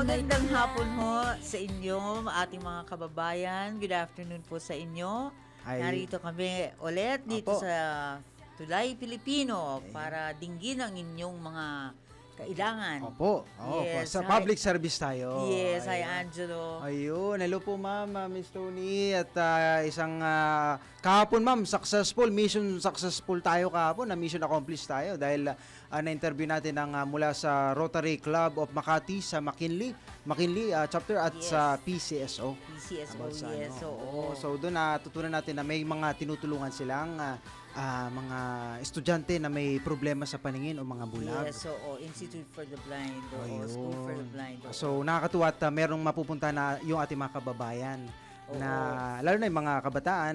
Magandang hapon ho sa inyo, ating mga kababayan. Good afternoon po sa inyo. Narito kami ulit dito Opo. sa Tulay Pilipino para dinggin ang inyong mga kailangan. Opo. Yes, Sa hi. public service tayo. Yes, hi Ayan. Angelo. Ayun, hello po ma'am, Miss Tony. At isang kahapon ma'am, mission successful tayo kahapon, na mission accomplished tayo dahil na-interview natin ang mula sa Rotary Club of Makati sa McKinley chapter at Yes. sa PCSO. PCSO, About sa yes. Oo. So doon natutunan natin na may mga tinutulungan silang mga estudyante na may problema sa paningin o mga bulag. Yes, Institute for the Blind, Ayun. School for the Blind. So nakakatuwa at merong mapupunta na yung ating mga kababayan na lalo na yung mga kabataan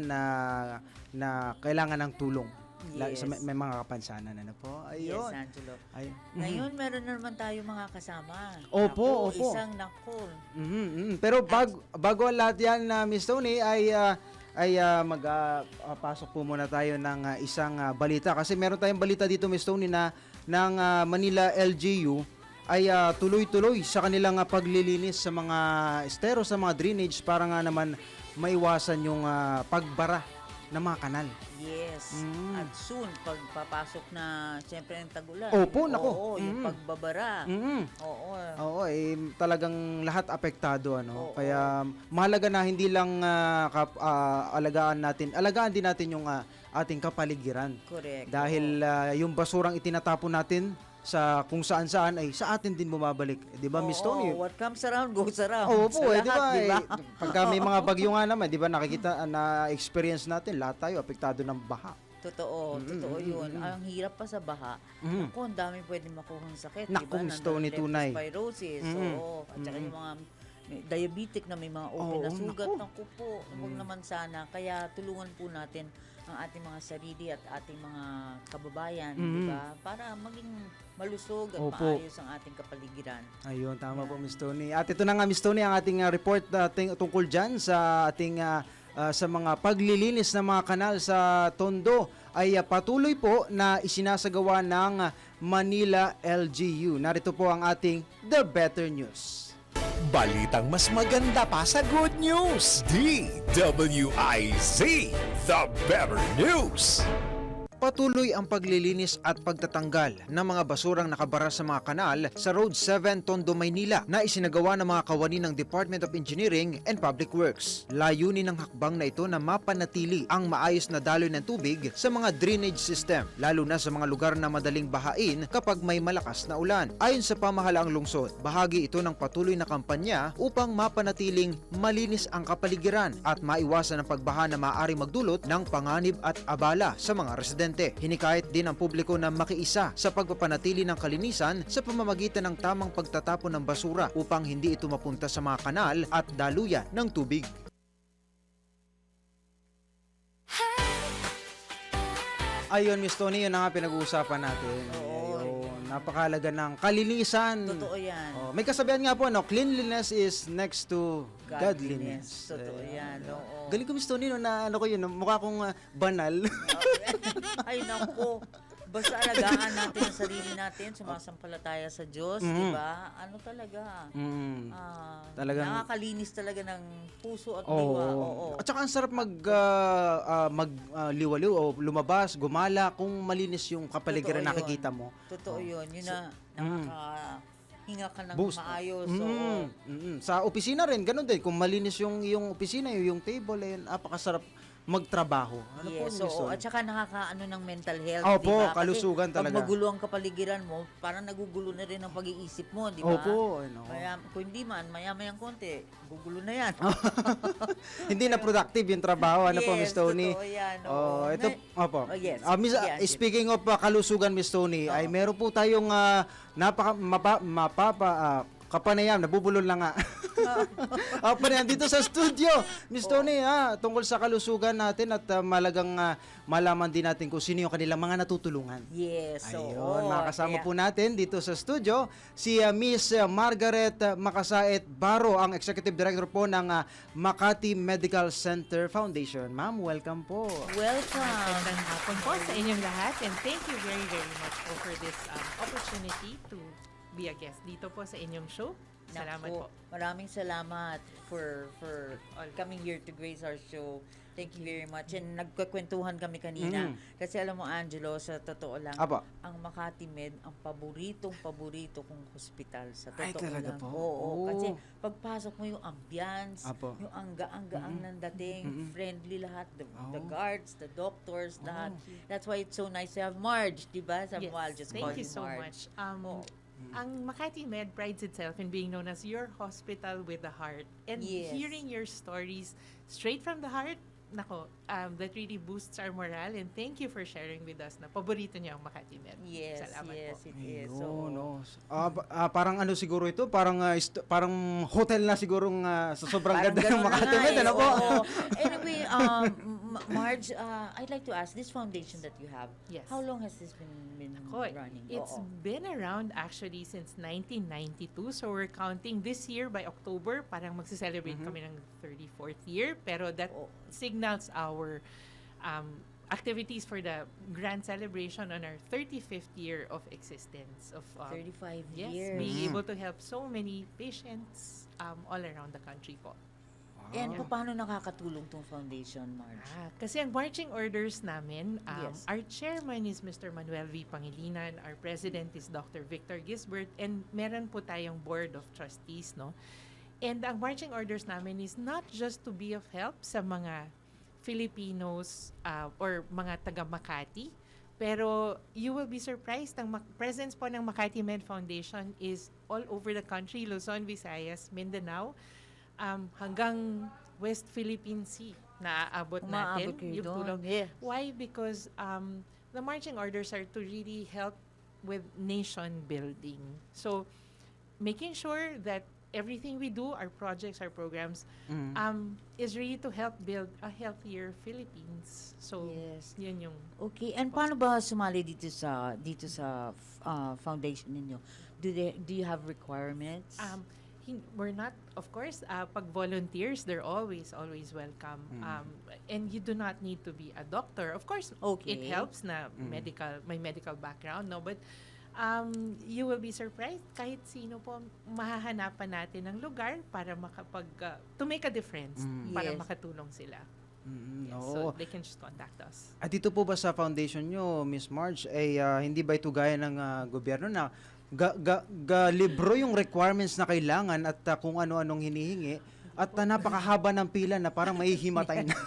na kailangan ng tulong. Yes. May mga kapansanan po. Ayun. Yes, Angelo. Ayun. Ngayon, meron na naman tayo mga kasama. Opo, Naku, opo. Isang naku. Pero bago ang lahat yan, Miss Tony, ay magpasok po muna tayo ng isang balita. Kasi meron tayong balita dito, Miss Tony, na ng Manila LGU ay tuloy-tuloy sa kanilang paglilinis sa mga estero, sa mga drainage para nga naman maiwasan yung pagbara ng mga kanal. Yes. At soon, pagpapasok na, siyempre, ng tag-ulan. Opo, nako. Oo, yung pagbabara. Oo. Oo, talagang lahat apektado, ano. Oo. Kaya mahalaga na hindi lang alagaan din natin yung ating kapaligiran. Correct. Dahil yung basurang itinatapon natin sa kung saan-saan ay sa atin din bumabalik. 'Di ba, Miss Tony? What comes around goes around. Oo Sa po, di lahat, ba? di ba? Pagka may mga bagyo nga naman, di ba, nakikita, na-experience natin, lahat tayo apektado ng baha. Totoo yun. Ang hirap pa sa baha. Naku, ang dami pwede makuhang sakit. Naku, diba? Miss Tony, tunay. Leptospirosis. Oo. At saka yung mga may diabetic na may mga open na sugat. Naku po, huwag naman sana. Kaya tulungan po natin ang ating mga sarili at ating mga kababayan, di ba? Para maging malusog at Opo. maayos ang ating kapaligiran. Ayun, tama po, Miss Tony. At ito na nga, Miss Tony, ang ating report tungkol dyan sa ating sa mga paglilinis ng mga kanal sa Tondo ay patuloy po na isinasagawa ng Manila LGU. Narito po ang ating The Better News. Balitang mas maganda pa sa good news. DWIZ, The Better News. Patuloy ang paglilinis at pagtatanggal ng mga basurang nakabara sa mga kanal sa Road 7 Tondo, Maynila na isinagawa ng mga kawani ng Department of Engineering and Public Works. Layunin ng hakbang na ito na mapanatili ang maayos na daloy ng tubig sa mga drainage system, lalo na sa mga lugar na madaling bahain kapag may malakas na ulan. Ayon sa pamahalaang lungsod, bahagi ito ng patuloy na kampanya upang mapanatiling malinis ang kapaligiran at maiwasan ang pagbaha na maaari magdulot ng panganib at abala sa mga residente. Hinikayat din ang publiko na makiisa sa pagpapanatili ng kalinisan sa pamamagitan ng tamang pagtatapon ng basura upang hindi ito mapunta sa mga kanal at daluyan ng tubig. Ayun, Miss Tony, yun na nga pinag-uusapan natin. Ayun, napakahalaga ng kalinisan. Totoo yan. May kasabihan nga po, cleanliness is next to godliness. Totoo yan. Oo. Galing ko, Miss Tony, na ko yun, mukha kong banal. Ay, naku. Basta alagaan natin ang sarili natin, sumasampalataya sa Diyos, di ba? Ano talaga? Talagang nakakalinis talaga ng puso at diwa. Oo. At saka ang sarap magliwaliw o lumabas, gumala kung malinis yung kapaligiran Totoo yun. nakikita mo. Totoo yun. Yun na nakakahinga ka ng Boost. maayos. Oo. Sa opisina rin, ganun din. Kung malinis yung opisina, yung table, napakasarap magtrabaho. Ano po, Yes, Miss oo. Tony? At saka nakakaano ng mental health, Opo, di ba? kalusugan Kasi talaga. pag magulo ang kapaligiran mo, parang nagugulo na rin ang pag-iisip mo, di ba? Opo, ano. Kaya kung hindi man, maya-mayang konti, gugulo na yan. Hindi na productive yung trabaho. Ano po, Miss Tony? Totoo yan. Oh, ito, opo. Yes. Miss, Sige, Angel. speaking of kalusugan, Miss Tony, ay meron po tayong kapanayam, nabubulol na nga. Kapanayam dito sa studio, Miss Tony, tungkol sa kalusugan natin at malagang malaman din natin kung sino yung kanilang mga natutulungan. Yes. Ayun, makasama po natin dito sa studio si Miss Margaret Makasait Baro, ang Executive Director po ng Makati Medical Center Foundation. Ma'am, welcome po. Welcome. Magandang hapon po sa inyong lahat, and thank you very, very much po for this opportunity to be a guest dito po sa inyong show. Salamat Naku, po. Maraming salamat for coming here to grace our show. Thank you very much. And nagkakwentuhan kami kanina. Kasi alam mo, Angelo, sa totoo lang, Apa. ang Makati Med, ang paborito kong hospital. Sa Ay, totoo talaga lang. po? Oo. Oo. Kasi pagpasok mo yung ambience, Apo. yung ang-gaang ng dating, friendly lahat, the Oo. guards, the doctors, lahat. That's why it's so nice to have Marge, di ba? Sa I'll just call Thank you you so Marge. much. Ang Makati Med prides itself in being known as your hospital with the heart. And Yes. hearing your stories straight from the heart, nako, that really boosts our morale. And thank you for sharing with us na paborito niyo ang Makati Med. Yes, Salamat yes, po. it is. Ayun, So, no. Parang ano siguro ito, parang parang hotel na sigurong sa sobrang parang ganda ng ganun na Makati nga Med, eh, ano po? oo. Anyway, Marge, I'd like to ask, this foundation that you have, Yes. how long has this been Hoy, running? it's Oo. been around actually since 1992. So we're counting this year by October, parang magse-celebrate kami ng 34th year. Pero that Oh. signals our activities for the grand celebration on our 35th year of existence. Of 35 yes, years. being able to help so many patients all around the country po. And paano nakakatulong tong foundation, Marge? Kasi ang marching orders namin, Yes. our chairman is Mr. Manuel V. Pangilinan, our president is Dr. Victor Gisbert, and meron po tayong board of trustees, no? And ang marching orders namin is not just to be of help sa mga Filipinos or mga taga Makati, pero you will be surprised, ang presence po ng Makati Med Foundation is all over the country, Luzon, Visayas, Mindanao, hanggang West Philippine Sea naaabot natin Umaabot kayo yung doon. tulong. Yeah. Why? Because the marching orders are to really help with nation building. So, making sure that everything we do, our projects, our programs, is really to help build a healthier Philippines. So, Yes. yun yung Okay, and paano ba sumali dito sa foundation ninyo? Do you have requirements? we're not, of course, pag volunteers, they're always welcome. And you do not need to be a doctor. Of course, Okay. it helps na may medical background, no? But you will be surprised kahit sino po mahahanapan natin ng lugar para to make a difference, para Yes. makatulong sila. Yes, Oo. so they can just contact us. At dito po ba sa foundation nyo, Miss Marge, ay hindi ba ito gaya ng gobyerno na libro yung requirements na kailangan at kung ano-anong hinihingi at napakahaba ng pila na parang mahihimatay na.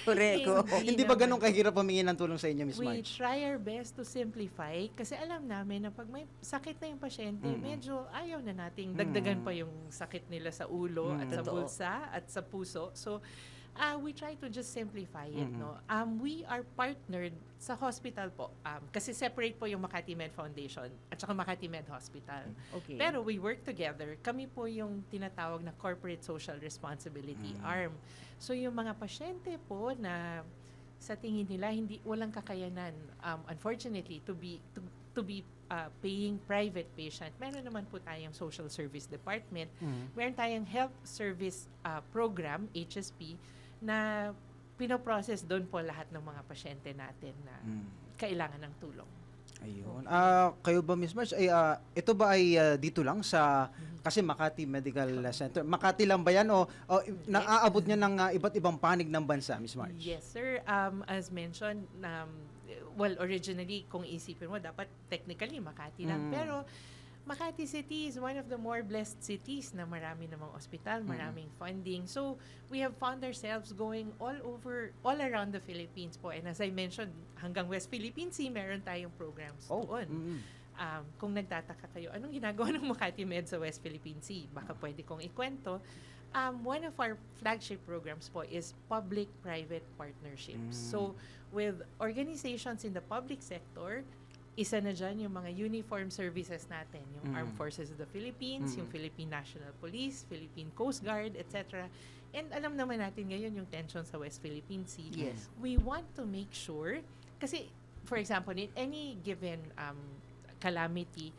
Correct. Hindi ba ganun kahirap humingi ng tulong sa inyo, Miss We Marge? try our best to simplify kasi alam namin na pag may sakit na yung pasyente, medyo ayaw na nating dagdagan pa yung sakit nila sa ulo at sa Totoo. bulsa at sa puso. So, we try to just simplify it, no? We are partnered sa hospital po. Kasi separate po yung Makati Med Foundation at saka Makati Med Hospital. Okay. Pero we work together. Kami po yung tinatawag na Corporate Social Responsibility Arm. So yung mga pasyente po na sa tingin nila walang kakayanan, unfortunately, to be paying private patient, meron naman po tayong social service department. Meron tayong health service program, HSP, na pinoprocess doon po lahat ng mga pasyente natin na kailangan ng tulong. Ayun. Kayo ba, Miss Marge, ay, ito ba ay dito lang sa, kasi Makati Medical Center, Makati lang ba yan o naaabot niya ng iba't ibang panig ng bansa, Miss Marge? Yes, sir. As mentioned, well, originally, kung isipin mo, dapat technically Makati lang. Pero Makati City is one of the more blessed cities na marami namang ospital, maraming funding. So, we have found ourselves going all around the Philippines po. And as I mentioned, hanggang West Philippine Sea, meron tayong programs doon. Kung nagtataka kayo, anong ginagawa ng Makati Med sa West Philippine Sea? Baka pwede kong ikwento. One of our flagship programs po is public-private partnerships. So, with organizations in the public sector, isa na dyan yung mga uniform services natin, yung Armed Forces of the Philippines, yung Philippine National Police, Philippine Coast Guard, etc. And alam naman natin ngayon yung tension sa West Philippine Sea. Yes. We want to make sure, kasi for example, in any given calamity,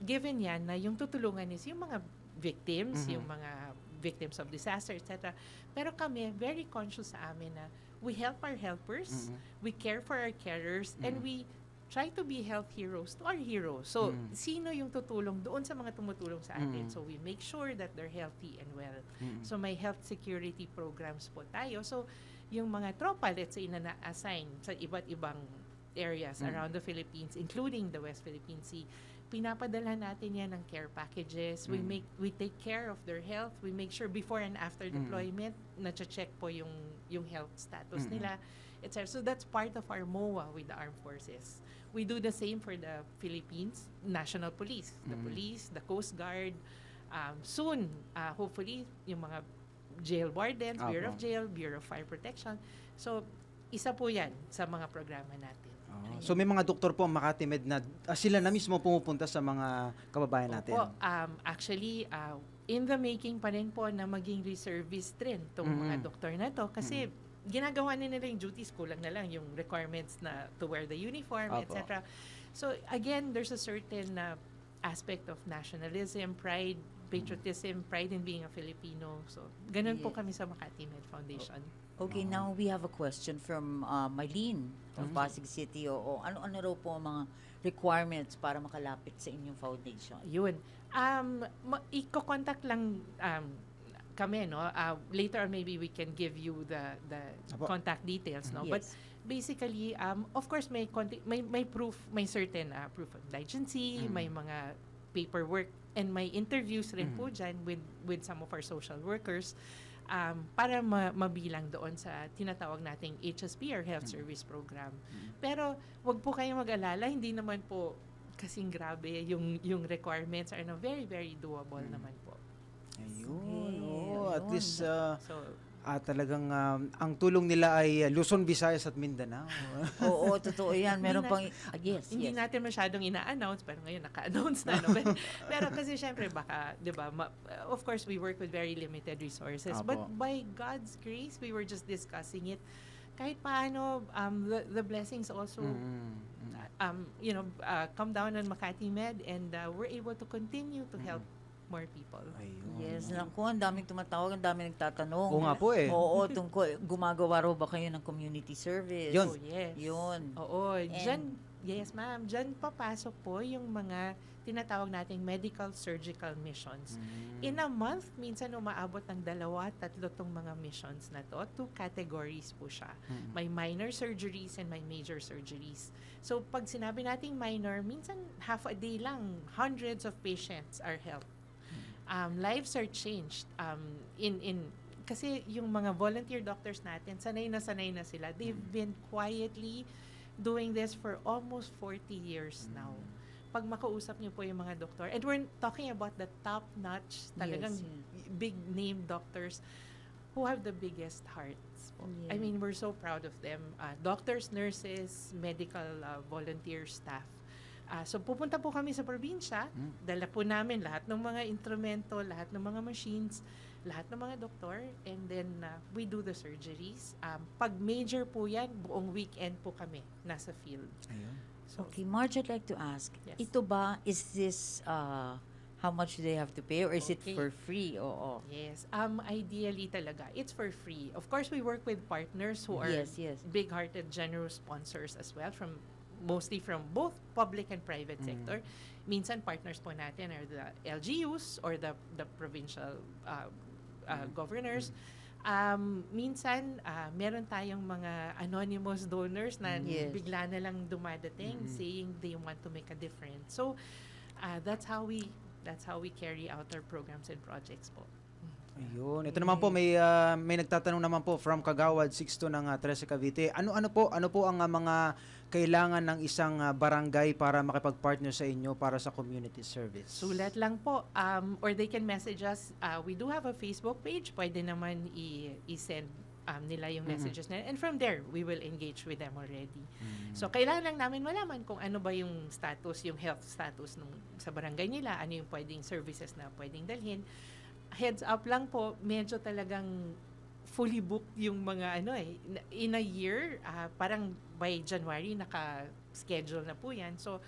given yan na yung tutulungan is yung mga victims, yung mga victims of disaster, etc. Pero kami, very conscious sa amin na we help our helpers, we care for our carers, and we try to be health heroes to our heroes. So, sino yung tutulong doon sa mga tumutulong sa atin? So, we make sure that they're healthy and well. So, may health security programs po tayo. So, yung mga tropa, let's say, na na-assign sa iba't ibang areas around the Philippines, including the West Philippine Sea, pinapadala natin yan ng care packages. We take care of their health. We make sure before and after deployment, na-check po yung health status nila, etc. So that's part of our MOA with the armed forces. We do the same for the Philippines National Police, the police, the Coast Guard. Soon, hopefully, yung mga jail wardens, Bureau of Jail, Bureau of Fire Protection. So, isa po yan sa mga programa natin. So may mga doktor po ang Makati Med na sila na mismo pumupunta sa mga kababayan natin. Opo, actually, in the making pa rin po na maging reservist rin itong mga doktor na to. Kasi ginagawa nila yung duties, kulang na lang yung requirements na to wear the uniform, Opo. etc. So again, there's a certain aspect of nationalism, pride, patriotism, pride in being a Filipino. So ganun po Yes. kami sa Makati Med Foundation. Okay, now we have a question from Marlene of Pasig City. Ano raw po ang mga requirements para makalapit sa inyong foundation? Yun. Iko-contact lang kami, no? Later on, maybe we can give you the Apo. contact details, no? But Yes. basically, of course, may proof, may certain proof of indigency, may mga paperwork, and may interviews rin po dyan with some of our social workers para mabilang doon sa tinatawag nating HSP or Health Service Program. Pero wag po kayong mag-alala, hindi naman po kasing grabe yung requirements are very, very doable naman po. Ayun. Okay, At ayun. least So, talagang ang tulong nila ay Luzon, Visayas at Mindanao. Oo, totoo yan. Meron Hindi pang, yes, hindi yes. natin masyadong ina-announce, pero ngayon naka-announce na. No? Pero kasi syempre baka, di ba, of course we work with very limited resources. Apo. But by God's grace, we were just discussing it. Kahit paano, the blessings also, come down on Makati Med, and we're able to continue to help more people. Ayun. Yes, naku, ang daming tumatawag, ang daming nagtatanong. Oo nga po eh. Oo, tungkol, gumagawa raw ba kayo ng community service? Yun. Oh, yes. Yun. Oo, And- dyan, yes ma'am, dyan papasok po yung mga tinatawag nating medical surgical missions. In a month, minsan umaabot ng 2-3 tong mga missions na to. 2 categories po siya. May minor surgeries and may major surgeries. So, pag sinabi nating minor, minsan half a day lang, hundreds of patients are helped. Lives are changed. Kasi yung mga volunteer doctors natin, sanay na sila. They've been quietly doing this for almost 40 years now. Pag makausap niyo po yung mga doktor, and we're talking about the top-notch, talagang Yes, big-name doctors who have the biggest hearts po. I Yeah. mean, we're so proud of them. Doctors, nurses, medical volunteer staff. So pupunta po kami sa probinsya, dala po namin lahat ng mga instrumento, lahat ng mga machines, lahat ng mga doktor, and then we do the surgeries. Pag major po yan, buong weekend po kami nasa field. Ayun. So, Okay, Marge, I'd like to ask, Yes. ito ba, is this, how much do they have to pay or is it Okay. for free? Oo. yes. Ideally talaga, it's for free. Of course, we work with partners who are Yes, yes. big-hearted, generous sponsors as well, mostly from both public and private sector. Minsan, partners po natin are the LGUs or the provincial governors. Minsan, meron tayong mga anonymous donors na Yes. bigla na lang dumadating saying they want to make a difference. So, that's how we carry out our programs and projects po. Ayun. Ito naman po may nagtatanong naman po from Kagawad 62 ng 13 Cavite. Ano po ang mga kailangan ng isang barangay para makipag-partner sa inyo para sa community service? Sulat lang po. Or they can message us. We do have a Facebook page. Pwede naman i-send nila yung messages nila. And from there, we will engage with them already. So, kailangan lang namin malaman kung ano ba yung status, yung health status sa barangay nila, ano yung pwedeng services na pwedeng dalhin. Heads up lang po, medyo talagang fully booked yung mga in a year, parang by January naka-schedule na po yan. So,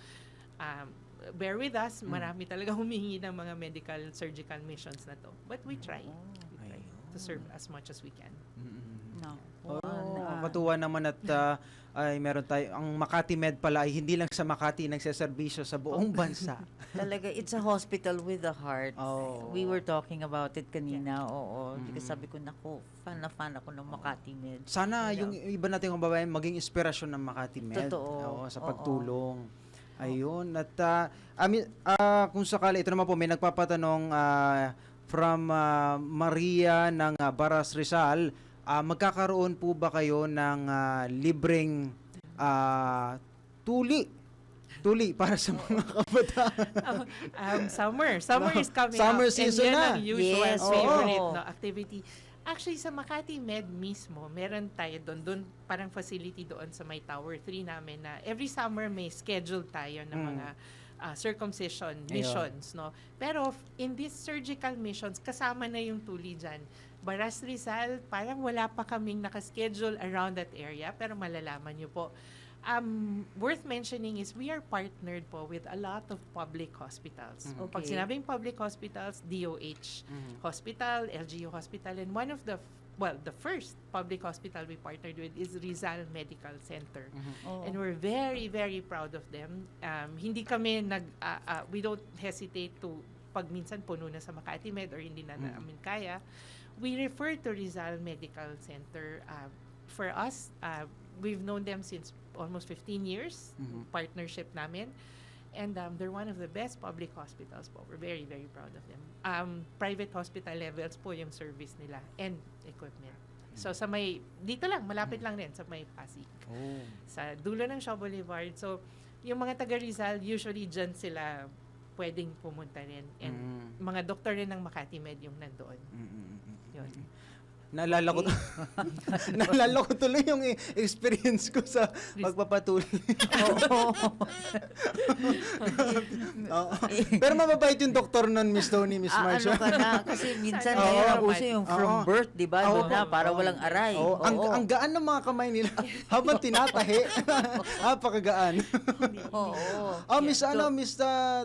bear with us, marami talaga humingi ng mga medical surgical missions na to. But we try. We try to serve as much as we can. No. Oh, Nakakatuwa naman at ay meron tayo, ang Makati Med pala ay hindi lang sa Makati nagseserbisyo sa buong bansa. Talaga, it's a hospital with a heart. Oh. We were talking about it kanina, oo. Because sabi ko, naku, fan na fan ako ng Makati Med. Sana yung iba nating kababayan maging inspirasyon ng Makati Med. Totoo. Oo, sa Oo. pagtulong. Ayun. At kung sakali, ito naman po, may nagpapatanong from Maria ng Baras Rizal. Magkakaroon po ba kayo ng libreng tuli para sa mga kabataan? Summer is coming Summer up. season and yan na. ang usual Yes, favorite oo. no, activity. Actually, sa Makati Med mismo, meron tayo doon parang facility doon sa may Tower 3 namin na every summer may schedule tayo ng mga circumcision missions. No? Pero in these surgical missions, kasama na yung tuli dyan. Baras Rizal, parang wala pa kaming nakaschedule around that area, pero malalaman nyo po. Worth mentioning is we are partnered po with a lot of public hospitals. Pag Okay. sinabing public hospitals, DOH Hospital, LGU Hospital, and one of the first public hospital we partnered with is Rizal Medical Center. Oo. And we're very, very proud of them. Hindi kami we don't hesitate to, pag minsan puno na sa Makati Med or hindi na namin kaya, we refer to Rizal Medical Center. For us, we've known them since almost 15 years, partnership namin. And they're one of the best public hospitals po. We're very, very proud of them. Private hospital levels po yung service nila and equipment. So dito lang, malapit lang din sa may Pasig. Oh. Sa dulo ng Shaw Boulevard. So, yung mga taga Rizal, usually dyan sila pwedeng pumunta rin. And mga doktor rin ng Makati Med yung nandoon. Yun. Naalala ko tuloy yung experience ko sa pagpapatuloy. Oo. Oo. Pero mababait yung doktor nun, Miss Tony, Miss Marcia. Ano ka na? Kasi minsan Sana ngayon ang naman. uso yung from Oo. birth, di ba? Oo. Doon na, para walang aray. Oh, ang gaan ng mga kamay nila habang tinatahi. Napakagaan. Oo. Miss Miss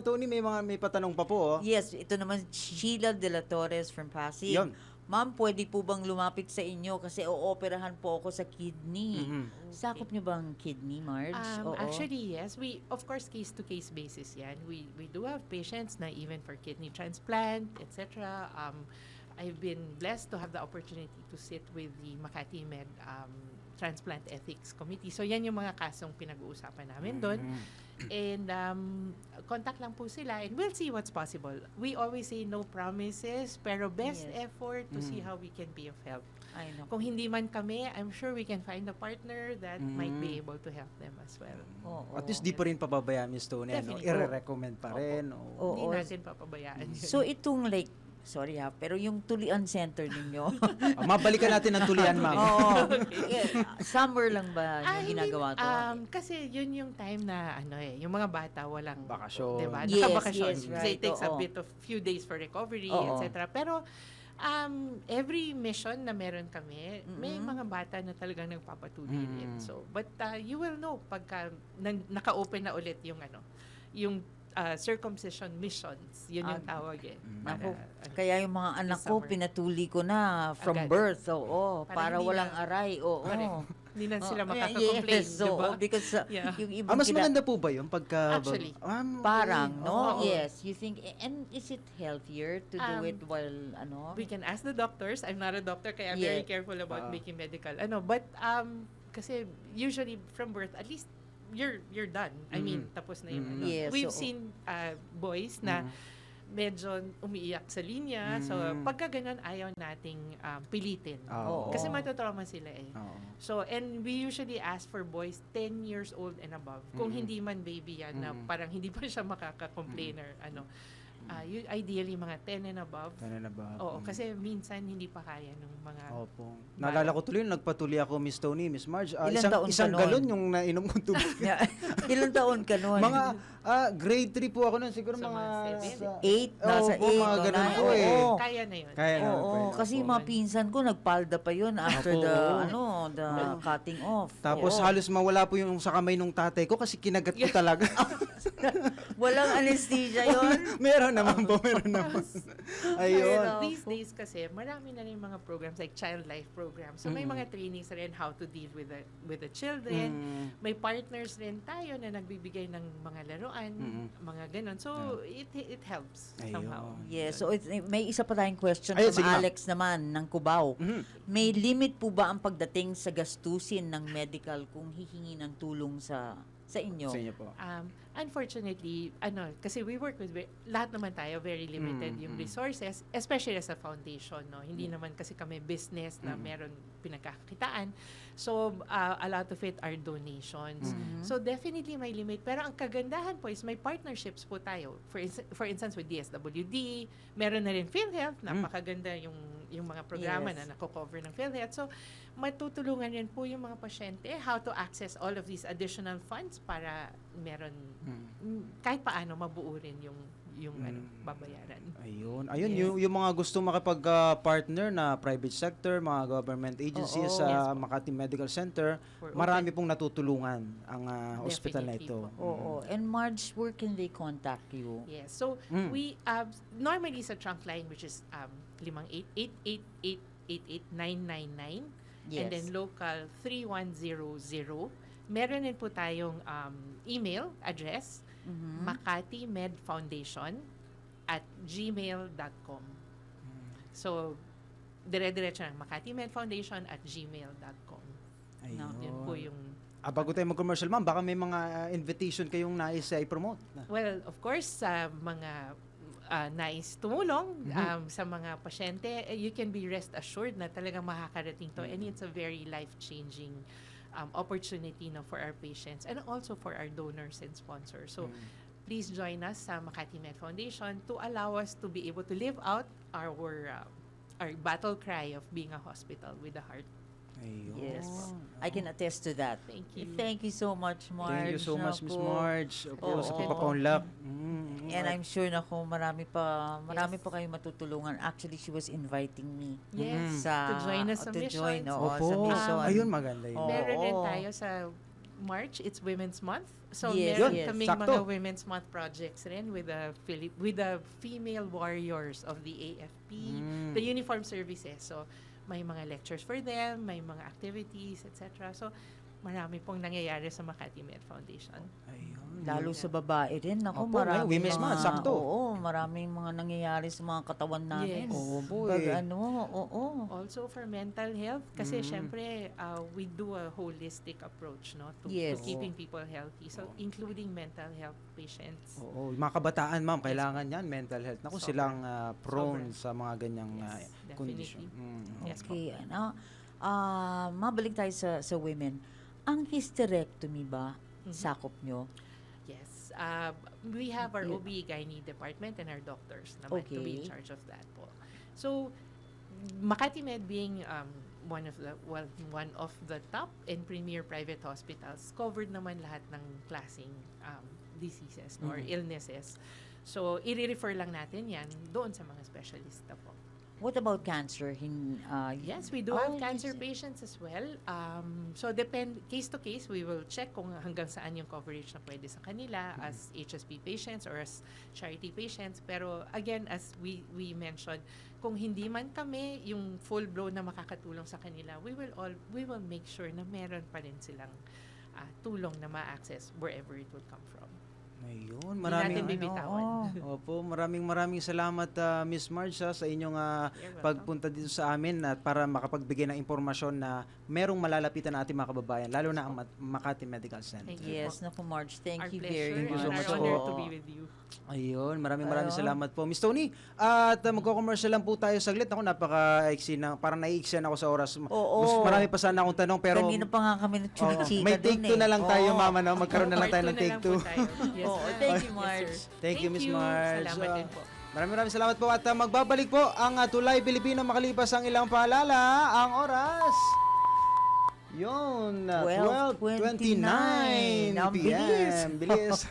Tony, may patanong pa po. Yes, ito naman Sheila De La Torres from Pasig. Yun. Ma'am, pwede po bang lumapit sa inyo kasi ooperahan po ako sa kidney. Sakop niyo bang kidney, Marge? Oo. Actually, yes. We, of course, case-to-case basis yan. We do have patients na even for kidney transplant, etc. I've been blessed to have the opportunity to sit with the Makati Med Transplant Ethics Committee. So, yan yung mga kasong pinag-uusapan namin doon. And contact lang po sila and we'll see what's possible. We always say no promises, pero best Yes. effort to see how we can be of help. Ay, naku. Kung hindi man kami, I'm sure we can find a partner that might be able to help them as well. Oo. At least di pa rin pababayaan, Miss Tony. Definitely. I-recommend pa rin. Oo. Hindi natin papabayaan yun. So, itong sorry ha, pero yung tulian center ninyo, Mabalikan natin ang tulian, ma'am. oo. Summer lang ba yung Hindi, ginagawa to? kasi yun yung time na yung mga bata walang Bakasyon. diba? Yes, Nakabakasyon. yes, Kasi right, it takes a oo. bit of few days for recovery, Oo. etc. Pero every mission na meron kami, may mga bata na talagang nagpapatuloy rin. So, but you will know pagka naka-open na ulit yung yung circumcision missions. Yun yung tawag eh. Naku, Para, kaya yung mga anak ko, summer. pinatuli ko na from Agad. birth. Oo, Para para hindi walang na- aray. Oo. Correct. Hindi na sila Oh, makaka-complain, yes, diba? oo, because Yeah. yung ibang Mas maganda po ba yun pagka... Actually. parang, no? Oo. Yes, you think, and is it healthier to do it while, We can ask the doctors. I'm not a doctor, kaya I'm very Yeah. careful about making medical. But kasi usually from birth, at least you're done. I mean, tapos na yung Yes, We've oo. seen boys na medyo umiiyak sa linya. So, pagka ganun, ayaw nating pilitin. Oo. Kasi matutrauma sila eh. Oo. So, and we usually ask for boys 10 years old and above. Kung hindi man baby yan, na parang hindi pa siya makaka-complain or ideally mga 10 and above. Kaya na ba? Oo, kasi minsan hindi pa kaya ng mga... Opo. Naalala ko tuloy, nagpatuli ako, Miss Tony, Miss Marge. Ilang taon ka isang nun? galon yung nainom kong tubig. Ilang taon ka nun? Mga grade 3 po ako nun. Siguro So, mga... mga 8, nasa 8. Opo, mga ganun po eh. Oo. Kaya na yun. Kaya na. Oo, kasi yung mga pinsan ko, nagpalda pa yun after Opo. the cutting off. Tapos Oo. halos mawala po yung sa kamay nung tatay ko kasi kinagat ko talaga. Walang anesthesia yun? Meron naman po, meron naman. Ayun. Ayun. These days kasi, marami na rin mga programs like child life programs. So may mga trainings rin how to deal with the children. May partners rin tayo na nagbibigay ng mga laruan, mga ganon. So it helps somehow. Yes, so may isa pa tayong question Ayun, from sige, ma'am. Alex naman ng Cubao. May limit po ba ang pagdating sa gastusin ng medical kung hihingi ng tulong sa inyo? Sa inyo po. Unfortunately, kasi we work with, lahat naman tayo, very limited yung resources, especially as a foundation, no? Hindi naman kasi kami business na meron pinagkakakitaan. So, a lot of it are donations. So, definitely may limit. Pero ang kagandahan po is may partnerships po tayo. For instance, with DSWD, meron na rin PhilHealth, napakaganda yung mga programa Yes. na nako-cover ng PhilHealth. So, matutulungan rin po yung mga pasyente how to access all of these additional funds para meron kahit paano mabuo rin yung babayaran. Ayun. Yes. Yung mga gusto makipag-partner na private sector, mga government agencies Oo. sa Yes po. Makati Medical Center, We're marami pong natutulungan ang hospital na Definitely ito. po. Oo. And Marge, where can they contact you? Yes. So, we normally sa trunk line, which is 5888888999, Yes. and then local 3100. Meron din po tayong email address, makatimedfoundation@gmail.com. So, dire-diretso lang, makatimedfoundation@gmail.com. Ayun. Yun po yung Bago tayo mag-commercial, ma'am, baka may mga invitation kayong nais i-promote. Well, of course, sa mga nais tumulong sa mga pasyente, you can be rest assured na talagang makakarating to, and it's a very life-changing opportunity for our patients and also for our donors and sponsors. So, please join us sa Makati Med Foundation to allow us to be able to live out our battle cry of being a hospital with a heart. Ayun. Yes. I can attest to that. Thank you. Thank you so much, Marge. Thank you so much, Miss Naku. Marge. Opo, Oo. sa pagpapaunlak. And I'm sure marami pa kayong matutulungan. Actually, she was inviting me Yes, sa to join us sa to mission. join, oo, Opo. sa mission. Ayun, maganda yun. Oo. Meron din tayo sa March, it's Women's Month. So Yes, meron yes. kaming Sakto. mga Women's Month projects rin with the female warriors of the AFP, the uniform services. So may mga lectures for them, may mga activities, etc. So marami pong nangyayari sa Makati Med Foundation. Ayun. Lalo sa babae rin. Ako, Opo, maraming ngayon, Women's Month, sakto. Oo, maraming mga nangyayari sa mga katawan namin. Yes. Oo po Pag eh. oo. Also for mental health, kasi syempre we do a holistic approach to Yes. keeping people healthy. So including mental health patients. Oo, yung mga kabataan, ma'am, kailangan yan, mental health. Naku, Sobra. silang prone Sobra. sa mga ganyang Yes, condition. definitely. Yes po. Okay, mabalik tayo sa women. Ang hysterectomy ba sakop nyo? Yes. We have our Yeah. OB-GYN department and our doctors naman to be in Okay. charge of that po. So, Makati Med being one of the top and premier private hospitals, covered naman lahat ng klaseng diseases or illnesses. So, i-refer lang natin yan doon sa mga specialista po. What about cancer? Yes, we do have cancer patients as well. So, case to case, we will check kung hanggang saan yung coverage na pwede sa kanila as HSP patients or as charity patients. Pero again, as we mentioned, kung hindi man kami yung full blown na makakatulong sa kanila, we will make sure na meron pa rin silang tulong na ma-access wherever it will come from. Ayun, Hindi maraming natin bibitawan. Opo, maraming salamat Miss Marge sa inyong You're welcome. pagpunta dito sa amin at para makapagbigay ng impormasyon na merong malalapitan na ating mga kababayan, lalo na ang Makati Medical Center. Thank you Yes, naku Marge, thank Our you pleasure very Thank you much. so and much our honor po. to be with you. Ayun, maraming Ayun. salamat po. Miss Tony, at magko-commercial lang po tayo saglit. Ako napaka-iksi na, parang naiiksiyan ako sa oras. Oo. Marami pa sana akong tanong pero Kanina pa nga kami nagchika may take two na lang tayo, mama, no? Magkaroon na lang tayo ng Part take two two. na lang po tayo. Yes, Oo, ma'am. thank you, Yes, Marge. sir. Thank you, Miss Marge. Salamat din po. Maraming salamat po at magbabalik po ang Tulay Pilipino makalipas ang ilang paalala. Ang oras yun, 12:29 Ang bilis. PM. Bilis.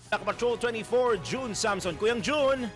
Patrol 24, June Samson. Kuyang June,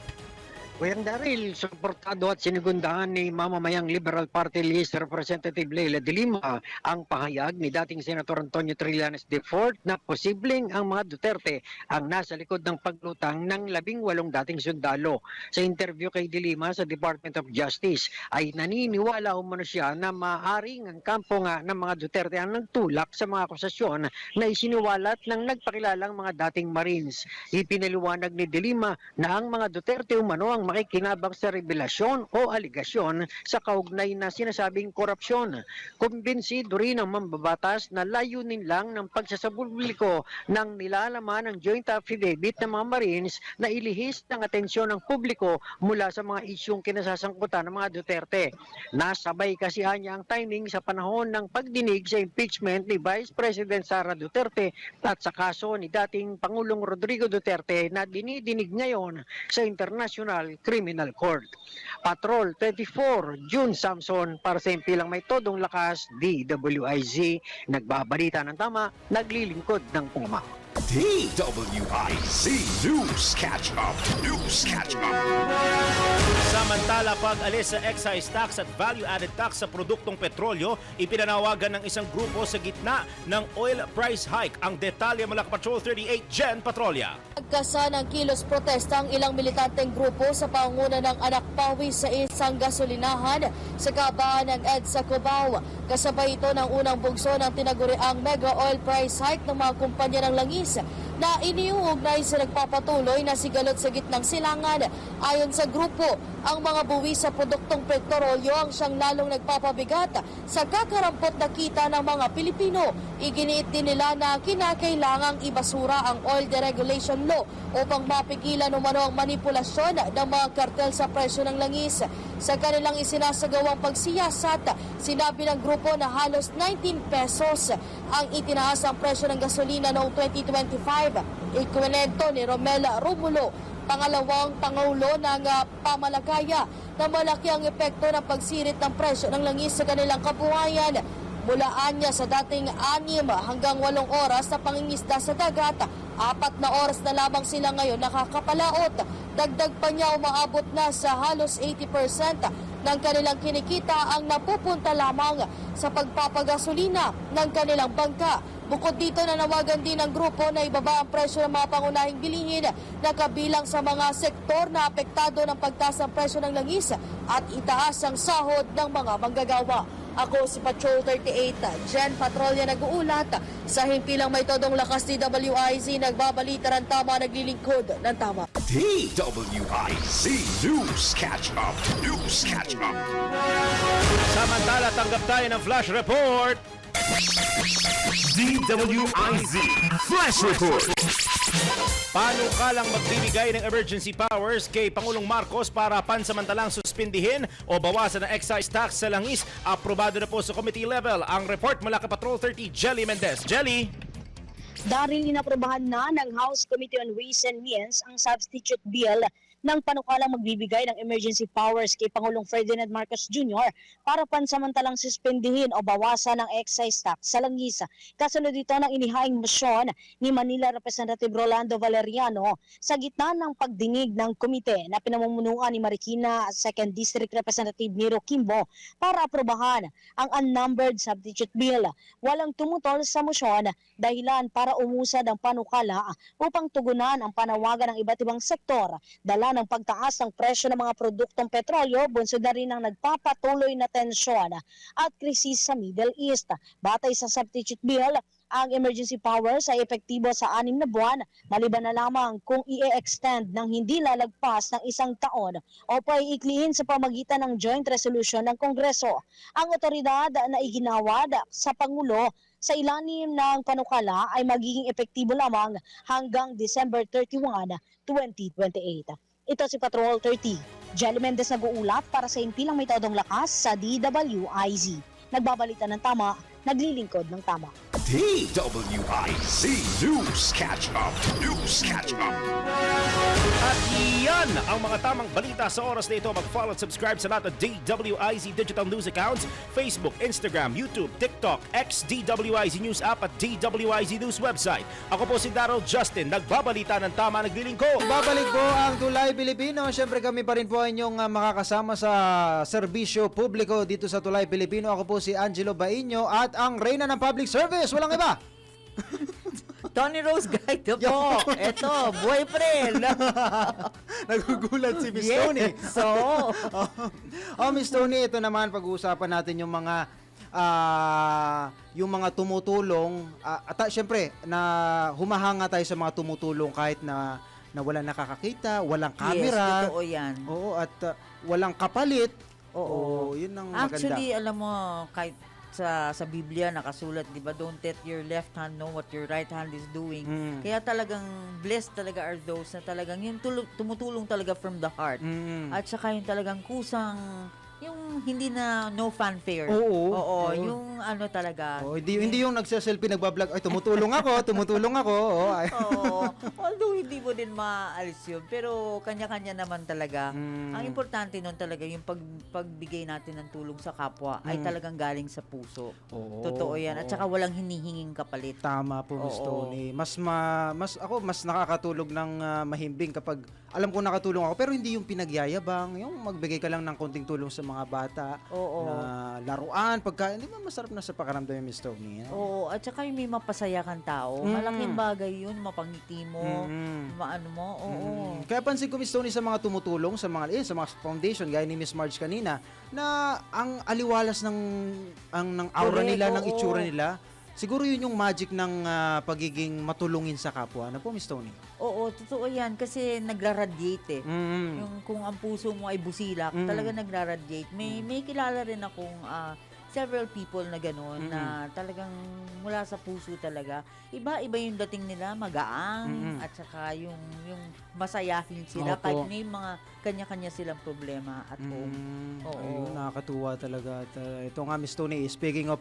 Kuyang Daryl, suportado at sinigundahan ni mamamayang Liberal Party List Representative Leila de Lima ang pahayag ni dating Senator Antonio Trillanes IV na posibleng ang mga Duterte ang nasa likod ng paglutang ng 18 dating sundalo. Sa interview kay de Lima sa Department of Justice ay naniniwala umano siya na maaaring ang kampo nga ng mga Duterte ang nagtulak sa mga akusasyon na isiniwalat ng nagpakilalang mga dating Marines. Ipinaliwanag ni de Lima na ang mga Duterte umano ang makikinabang sa revelasyon o aligasyon sa kaugnay na sinasabing korupsyon. Kumbinsido rin ang mambabatas na layunin lang ng pagsasapubliko ng nilalaman ng joint affidavit ng mga Marines na ilihis ng atensyon ng publiko mula sa mga isyong kinasasangkutan ng mga Duterte. Nasabay kasi niya ang timing sa panahon ng pagdinig sa impeachment ni Vice President Sara Duterte at sa kaso ni dating Pangulong Rodrigo Duterte na dinidinig ngayon sa International Criminal Court. Patrol 34, June Samson para sa impilang may todong lakas, DWIZ, nagbabalita ng tama, naglilingkod ng tama. DWIZ News Catch Up. News Catch Up. Samantala, pag-alis sa excise tax at value-added tax sa produktong petrolyo, ipinanawagan ng isang grupo sa gitna ng oil price hike. Ang detalye mula kay Patrol 38, Jen Patrolya. Nagkasa ng kilos protesta ang ilang militanteng grupo sa pangunguna ng anak pawis sa isang gasolinahan sa kabaan ng EDSA Cubao. Kasabay ito ng unang bugso ng tinaguriang mega oil price hike ng mga kumpanya ng langis na iniuugnay sa nagpapatuloy na sigalot sa gitnang silangan. Ayon sa grupo, ang mga buwis sa produktong petrolyo ang siyang lalong nagpapabigat sa kakarampot na kita ng mga Pilipino. Iginiit din nila na kinakailangang ibasura ang Oil Deregulation Law upang mapigilan umano ang manipulasyon ng mga kartel sa presyo ng langis. Sa kanilang isinasagawang pagsiyasat, sinabi ng grupo na halos 19 pesos ang itinaas ang presyo ng gasolina noong 2025. Ikwento ni Romela Romulo, pangalawang pangulo ng pamalakaya, na malaki ang epekto ng pagsirit ng presyo ng langis sa kanilang kabuhayan. Mulaan niya sa dating 6 hanggang 8 oras na pangingisda sa dagat, 4 na oras na lamang sila ngayon nakakapalaot. Dagdag pa niya, umaabot na sa halos 80% ng kanilang kinikita ang napupunta lamang sa pagpapagasolina ng kanilang bangka. Bukod dito, nanawagan din ng grupo na ibaba ang presyo ng mga pangunahing bilihin na kabilang sa mga sektor na apektado ng pagtaas ng presyo ng langis at itaas ang sahod ng mga manggagawa. Ako si Patrol 38, Jen Patrolya, nag-uulat sa himpilang may todong lakas ni WIZ, nagbabalita ng tama, naglilingkod ng tama. DWIZ News Catch Up. News Catch Up. Samantala, tanggap tayo ng flash report. DWIZ Flash Report. Panukalang magbibigay ng emergency powers kay Pangulong Marcos para pansamantalang suspindihin o bawasan ang excise tax sa langis. Aprobado na po sa committee level. Ang report mula kay Patrol 30, Jelly Mendez. Jelly! Dahil inaprobahan na ng House Committee on Ways and Means ang substitute bill ng panukalang magbibigay ng emergency powers kay Pangulong Ferdinand Marcos Jr. para pansamantalang suspendihin o bawasan ang excise tax sa langis. Kasunod dito ng inihaing motion ni Manila Representative Rolando Valeriano sa gitna ng pagdinig ng komite na pinamumunuan ni Marikina 2nd District Representative Nero Kimbo para aprobahan ang unnumbered substitute bill. Walang tumutol sa motion, dahilan para umusad ang panukala upang tugunan ang panawagan ng iba't ibang sektor, dala ng pagtaas ng presyo ng mga produktong petrolyo, bunsod na rin ang nagpapatuloy na tensyon at krisis sa Middle East. Batay sa substitute bill, ang emergency powers ay epektibo sa 6 na buwan, maliban na lamang kung i-extend ng hindi lalagpas ng 1 taon o paiiklihin sa pamagitan ng joint resolution ng Kongreso. Ang otoridad na iginawad sa Pangulo sa ilalim ng panukala ay magiging epektibo lamang hanggang December 31, 2028. Ito si Patrol 30. Jelly Mendez nag-uulat para sa impilang may todong lakas sa DWIZ. Nagbabalita ng tama, naglilingkod ng tama. DWIZ News Catch Up. News Catch Up. At iyan Yan ang mga tamang balita sa oras na ito. Mag-follow at subscribe sa lahat ng DWIZ Digital News accounts, Facebook, Instagram, YouTube, TikTok, X, DWIZ News app at DWIZ News website. Ako po si Darrell Justin, nagbabalita ng tama, naglilingkod. Babalik po ang Tulay Pilipino. Siyempre kami pa rin po inyong makakasama sa serbisyo publiko dito sa Tulay Pilipino. Ako po si Angelo Bainyo at ang reyna ng public service. Walang iba. Tony Rose Guide po. Eto, boyfriend. Nagugulat si Miss Tony. So, Miss Tony, ito naman pag-uusapan natin yung mga tumutulong at syempre na humahanga tayo sa mga tumutulong kahit na walang nakakakita, walang camera. yes, totoo yan. Oo, at walang kapalit. Oo. Yun ang maganda. Actually, alam mo, kahit sa Biblia nakasulat, 'di ba? Don't let your left hand know what your right hand is doing. Kaya talagang blessed talaga are those na talagang yung tumutulong talaga from the heart. At saka yung talagang kusang yung hindi na no fanfare. Oo, yung ano talaga. Hindi yung nagse-selfie nagba-vlog, ay tumutulong ako. Oo. Although hindi mo din maalis yun, pero kanya-kanya naman talaga. Ang importante nun talaga yung pagbigay natin ng tulong sa kapwa ay talagang galing sa puso. Totoo yan. At saka walang hinihinging kapalit. Tama po, Miss Tony. Mas nakakatulog ng mahimbing kapag alam ko nakatulong ako pero hindi yung pinagyayabang, yung magbigay ka lang ng konting tulong sa mga bata. Na laruan, pagkain, di ba masarap na sa pakiramdam yung Miss Tony? Oo, at saka yung may mapasaya kang tao. Malaking bagay yun, mapangiti mo, maano mo. Kaya pansin ko, Miss Tony, sa mga tumutulong, sa mga foundation, gaya ni Miss Marge kanina, na ang aliwalas ng aura Correct, nila, ng oo. itsura nila, siguro yun yung magic ng pagiging matulungin sa kapwa. Ano po, Miss Tony? Oo, totoo yan. Kasi nagra-radiate eh. Yung kung ang puso mo ay busilak, talaga nagra-radiate. May kilala rin akong several people na gano'n na talagang mula sa puso talaga. Iba-iba yung dating nila, magaang at saka yung masayahin sila kahit may mga kanya-kanya silang problema at home. Ayun, nakakatuwa talaga. At, ito nga, Miss Tony, speaking of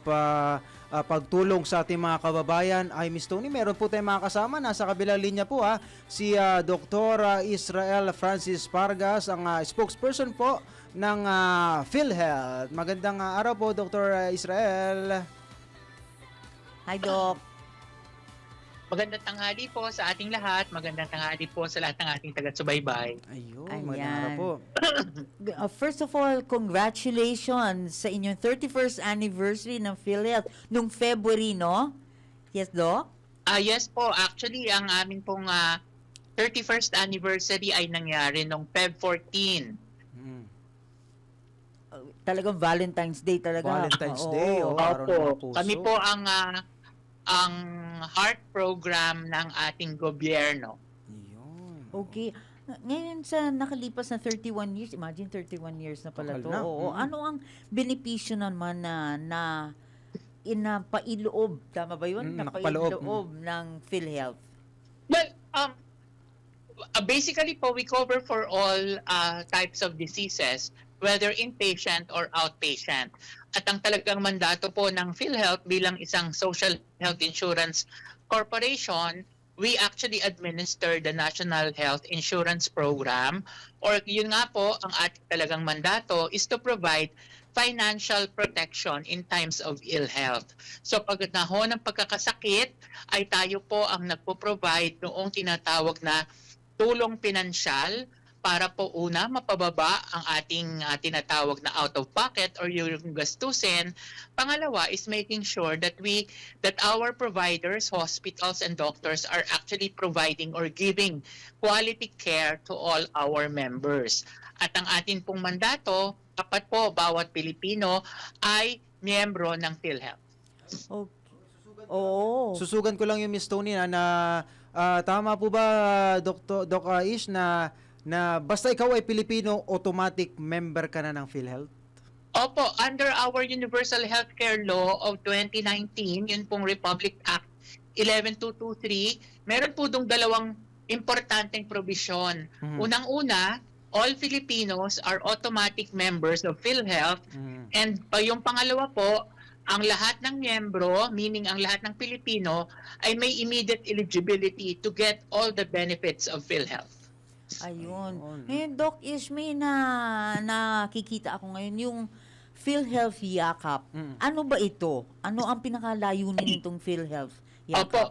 pagtulong sa ating mga kababayan, ay Miss Tony, meron po tayong mga kasama. Nasa kabilang linya po si Dr. Israel Francis Pargas, ang spokesperson po ng PhilHealth. Magandang araw po, Dr. Israel. Hi, Doc. Magandang tanghali po sa ating lahat. Magandang tanghali po sa lahat ng ating taga-subaybay. Ayun, Ayan. magandang araw po. First of all, congratulations sa inyong 31st anniversary ng PhilHealth nung February, no? Yes, Doc? Yes po, actually ang amin pong 31st anniversary ay nangyari nung Feb 14. Talagang Valentine's Day talaga. Valentine's Day, Oo. araw ng mga Opo, puso. kami po ang heart program ng ating gobyerno. Ayun. Okay. Ngayon sa nakalipas na 31 years, imagine 31 years na pala to. Tagal na. Oo. Ano ang benepisyo naman na inapailoob, tama ba yun? Nakapaloob. ng PhilHealth. Well, basically po, we cover for all types of diseases, whether inpatient or outpatient. At ang talagang mandato po ng PhilHealth bilang isang social health insurance corporation, we actually administer the National Health Insurance Program, or yun nga po, ang ating talagang mandato is to provide financial protection in times of ill health. So pag nahon ng pagkakasakit, ay tayo po ang nagpo-provide noong tinatawag na tulong pinansyal para po una mapababa ang ating tinatawag na out of pocket or yung gastusin. Pangalawa is making sure that our providers, hospitals and doctors are actually providing or giving quality care to all our members. At ang atin pong mandato, dapat po bawat Pilipino ay miyembro ng PhilHealth. Okay. Oo. Susugan ko lang yung Miss Tony na tama po ba, Doc Ish, na basta ikaw ay Pilipino, automatic member ka na ng PhilHealth? Opo, under our Universal Healthcare Law of 2019, yun pong Republic Act 11223, meron po dong dalawang importanteng probisyon. Unang-una, all Filipinos are automatic members of PhilHealth, and yung pangalawa po, ang lahat ng miyembro, meaning ang lahat ng Pilipino, ay may immediate eligibility to get all the benefits of PhilHealth. Ayun. Ayun. Ngayon, Doc Ish, may nakikita ako ngayon yung PhilHealth Yakap. Ano ba ito? Ano ang pinakalayunin nitong PhilHealth Yakap? Opo.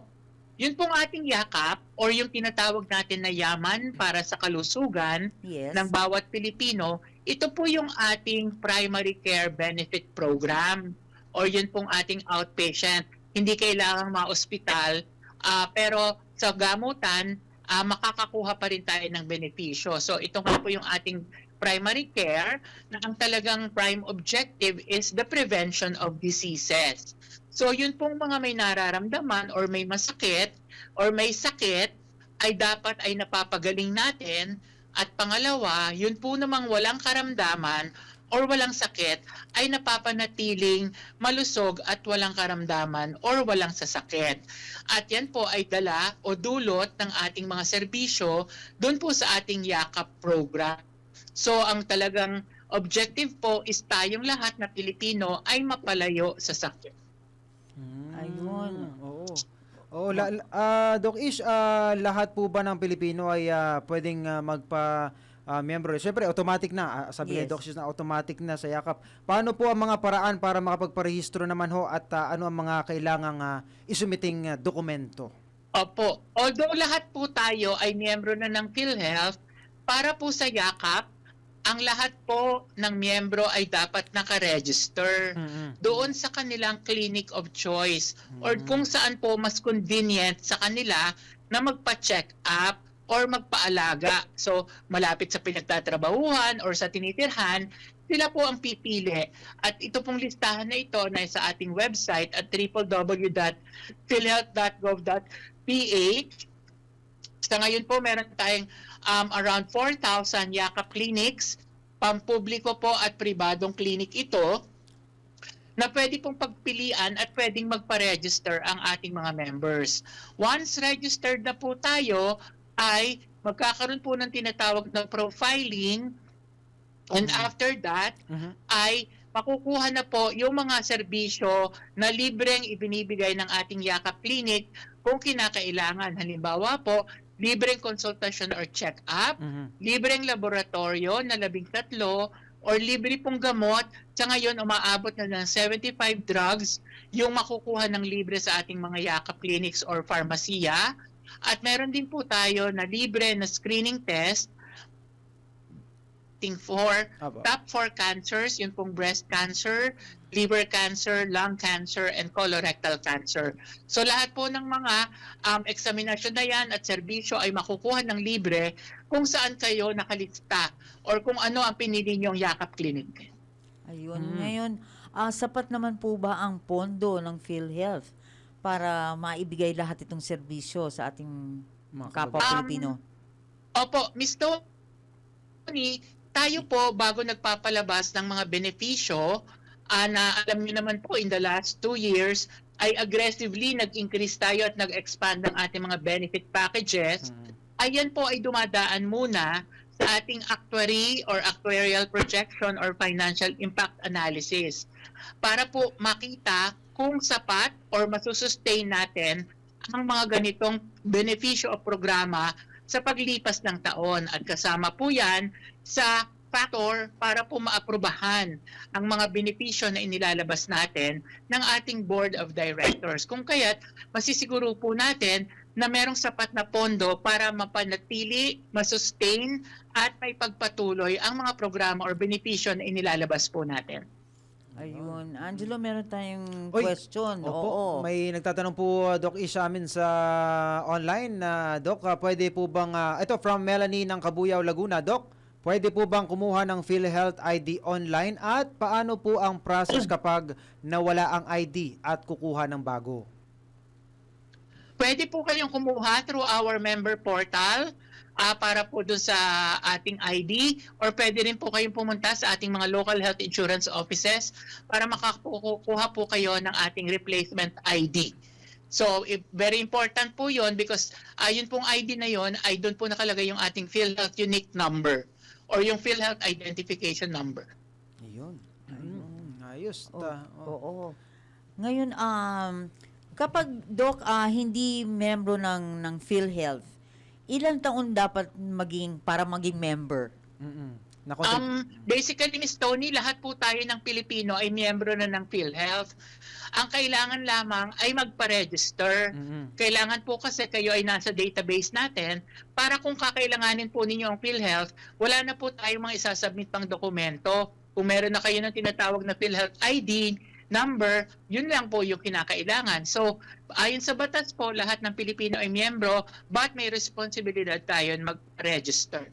Yun pong ating yakap or yung tinatawag natin na yaman para sa kalusugan Yes. ng bawat Pilipino, ito po yung ating primary care benefit program or yun pong ating outpatient. Hindi kailangang ma-ospital, pero sa gamutan, makakakuha pa rin tayo ng benepisyo. So ito nga po yung ating primary care na ang talagang prime objective is the prevention of diseases. So yun pong mga may nararamdaman or may masakit or may sakit ay dapat ay napapagaling natin. At pangalawa, yun po namang walang karamdaman or walang sakit ay napapanatiling malusog at walang karamdaman or walang sasakit. At yan po ay dala o dulot ng ating mga serbisyo doon po sa ating yakap program. So ang talagang objective po is tayong lahat na Pilipino ay mapalayo sa sakit. Ayun. Oo. Oo, Doc Ish, lahat po ba ng Pilipino ay pwedeng miyembro? Siyempre, automatic na. Sabi ni Yes. Doc Ish na automatic na sa yakap. Paano po ang mga paraan para makapagparehistro naman ho at ano ang mga kailangang isumiting dokumento? Opo. Although lahat po tayo ay miyembro na ng PhilHealth, para po sa yakap, ang lahat po ng miyembro ay dapat nakaregister doon sa kanilang clinic of choice or kung saan po mas convenient sa kanila na magpa-check up or magpaalaga. So, malapit sa pinagtatrabahuhan or sa tinitirhan, sila po ang pipili. At ito pong listahan na ito na sa ating website at www.philhealth.gov.ph. Sa ngayon po, meron tayong around 4,000 yakap clinics, pampubliko po at pribadong clinic ito, na pwede pong pagpilian at pwedeng magpa-register ang ating mga members. Once registered na po tayo, ay magkakaroon po ng tinatawag na profiling, and after that, ay makukuha na po yung mga serbisyo na libreng ibinibigay ng ating yakap clinic kung kinakailangan. Halimbawa po, libreng konsultasyon or check-up, libreng laboratorio na 13, or libre pong gamot. Sa ngayon, umaabot na ng 75 drugs yung makukuha ng libre sa ating mga yakap clinics or farmasiya. At meron din po tayo na libre na screening test for top 4 cancers, yun pong breast cancer, liver cancer, lung cancer, and colorectal cancer. So lahat po ng mga eksaminasyon na yan at serbisyo ay makukuha ng libre kung saan kayo nakalista or kung ano ang pinili niyong yakap clinic. Ayun. Ngayon, sapat naman po ba ang pondo ng PhilHealth para maibigay lahat itong serbisyo sa ating kapwa Pilipino? Opo, Ms. Tony, tayo po bago nagpapalabas ng mga benepisyo, na alam niyo naman po in the last 2 years, ay aggressively nag-increase tayo at nag-expand ang ating mga benefit packages. Ayan po ay dumadaan muna sa ating actuary or actuarial projection or financial impact analysis para po makita kung sapat or masusustain natin ang mga ganitong benepisyo o programa sa paglipas ng taon. At kasama po yan sa factor para po maaprubahan ang mga benepisyo na inilalabas natin ng ating Board of Directors. Kung kaya't masisiguro po natin na merong sapat na pondo para mapanatili, masustain at may pagpatuloy ang mga programa or benepisyo na inilalabas po natin. Ayun. Angelo, meron tayong Oy, question. Opo, Oo. may nagtatanong po Doc Ish sa amin sa online na Doc, pwede po bang ito from Melanie ng Kabuyao, Laguna. Doc, pwede po bang kumuha ng PhilHealth ID online at paano po ang process kapag nawala ang ID at kukuha ng bago? Pwede po kayong kumuha through our member portal para po doon sa ating ID, or pwede rin po kayong pumunta sa ating mga local health insurance offices para makakuha po kayo ng ating replacement ID. So, very important po yon because yun pong ID na yon ay doon po nakalagay yung ating PhilHealth unique number or yung PhilHealth identification number. Ayun. Ayos. Oo. Ngayon, kapag, Doc, hindi membro ng PhilHealth, ilang taon dapat para maging member? Nako, Basically, Miss Tony, lahat po tayo ng Pilipino ay miyembro na ng PhilHealth. Ang kailangan lamang ay magpa-register. Kailangan po kasi kayo ay nasa database natin para kung kakailanganin po ninyo ang PhilHealth, wala na po tayong mga isasubmit pang dokumento. Kung meron na kayo ng tinatawag na PhilHealth ID, number, yun lang po yung kinakailangan. So, ayon sa batas po, lahat ng Pilipino ay miyembro, but may responsibilidad tayo mag-register.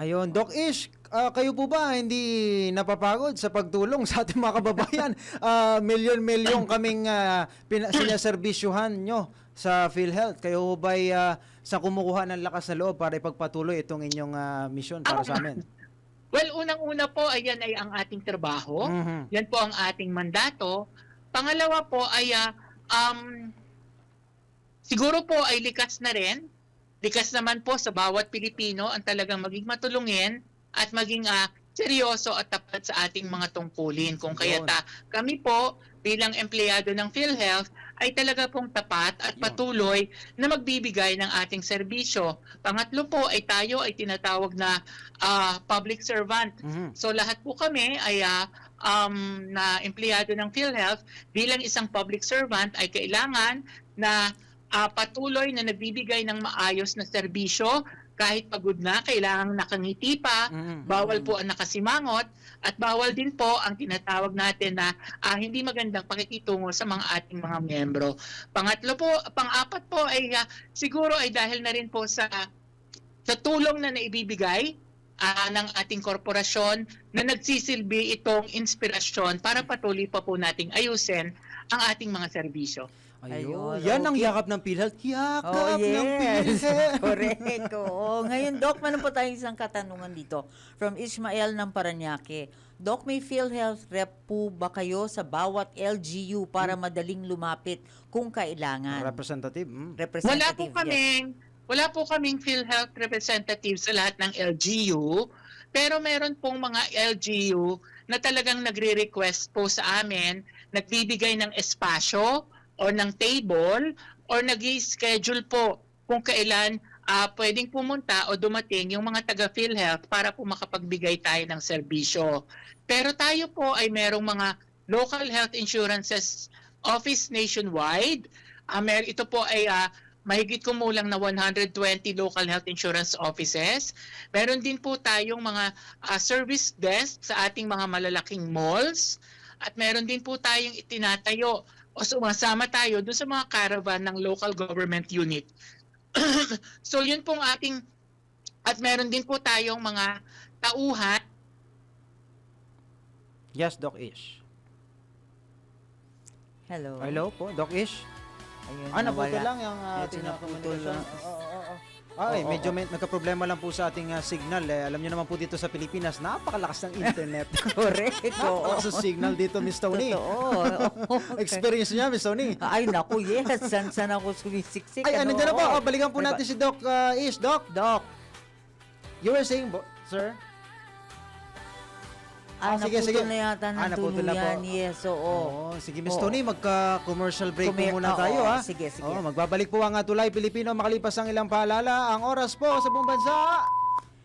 ayun, Doc Ish, kayo po ba hindi napapagod sa pagtulong sa ating mga kababayan? Milyon-milyon kaming sinaserbisyuhan nyo sa PhilHealth. Kayo ba sa kumukuha ng lakas na loob para ipagpatuloy itong inyong misyon para sa amin? Well, unang-una po, ayan ay ang ating trabaho. Yan po ang ating mandato. Pangalawa po ay siguro po ay likas na rin. Likas naman po sa bawat Pilipino ang talagang maging matulungin at maging seryoso at tapat sa ating mga tungkulin. Kung kaya kami po bilang empleyado ng PhilHealth ay talaga pong tapat at patuloy na magbibigay ng ating serbisyo. Pangatlo po ay tayo ay tinatawag na public servant. So lahat po kami ay na empleyado ng PhilHealth bilang isang public servant ay kailangan na patuloy na nagbibigay ng maayos na serbisyo. Kahit pagod na, kailangang nakangiti pa, bawal po ang nakasimangot, at bawal din po ang tinatawag natin na hindi magandang pakikitungo sa mga ating mga miyembro. Pang-apat po ay siguro ay dahil na rin po sa tulong na naibibigay ng ating korporasyon na nagsisilbi itong inspirasyon para patuloy pa po nating ayusin ang ating mga serbisyo. Ayun. Yan ang yakap ng PhilHealth. Yakap ng PhilHealth. Correct. Oo. Ngayon, Doc, meron po tayong isang katanungan dito from Ismael ng Parañaque. Doc, may PhilHealth rep po ba kayo sa bawat LGU para madaling lumapit kung kailangan? Representative. Wala po kaming PhilHealth representative sa lahat ng LGU, pero meron pong mga LGU na talagang nagre-request po sa amin, nagbibigay ng espasyo o ng table or nag-schedule po kung kailan pwedeng pumunta o dumating yung mga taga-PhilHealth para po makapagbigay tayo ng serbisyo. Pero tayo po ay merong mga local health insurances office nationwide. Ito po ay mahigit kumulang na 120 local health insurance offices. Meron din po tayong mga service desk sa ating mga malalaking malls. At meron din po tayong itinatayo o sumasama tayo doon sa mga caravan ng local government unit. So yun pong ating, at meron din po tayong mga tauhan. Yes, Doc Ish. Hello Po, Doc Ish. Ayun, naputol lang yung ating naputol. Medyo nagka-problema lang po sa ating signal. Alam niyo naman po dito sa Pilipinas, napakalakas ng internet. Correct. Napakalakas ng signal dito, Miss Tony. Experience niya, Miss Tony. Ay, naku, yes. San ako sumisiksik. Ay, nandiyan na po. Balikan po natin si Doc Ish. Doc. You were saying, sir? Naputol na yata ng naputol na tuluyan. po. Yes, oo. Sige, Miss Tony, magka-commercial break po muna tayo, ha? Sige. Magbabalik po ang Tulay Pilipino makalipas ang ilang paalala. Ang oras po sa buong bansa,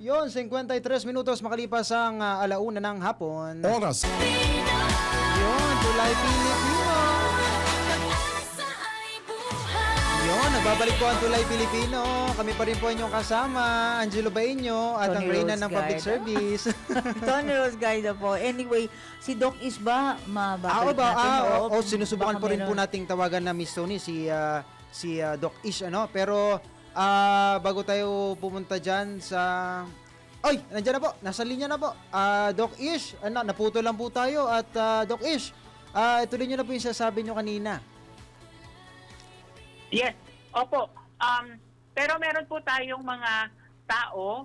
yun, 53 minutos makalipas ang alauna ng hapon. Oras. Yun, Tulay Pilipino. Yun, nagbabalik po ang Tulay Pilipino. Kami pa rin po inyong kasama, Angelo Bainyo at Tony ang Reyna Rose ng Public Guide. Service. Tony Rose Guide po. Anyway, si Doc Ish ba mababalik natin? Sinusubukan Baka po rin po meron- nating tawagan na Miss Tony si Doc Ish, pero bago tayo pumunta dyan sa... Oy, nandiyan na po, nasa linya na po. Doc Ish, naputo lang po tayo at Doc Ish, ituloy nyo na po yung sasabi nyo kanina. Yes, opo. Pero meron po tayong mga tao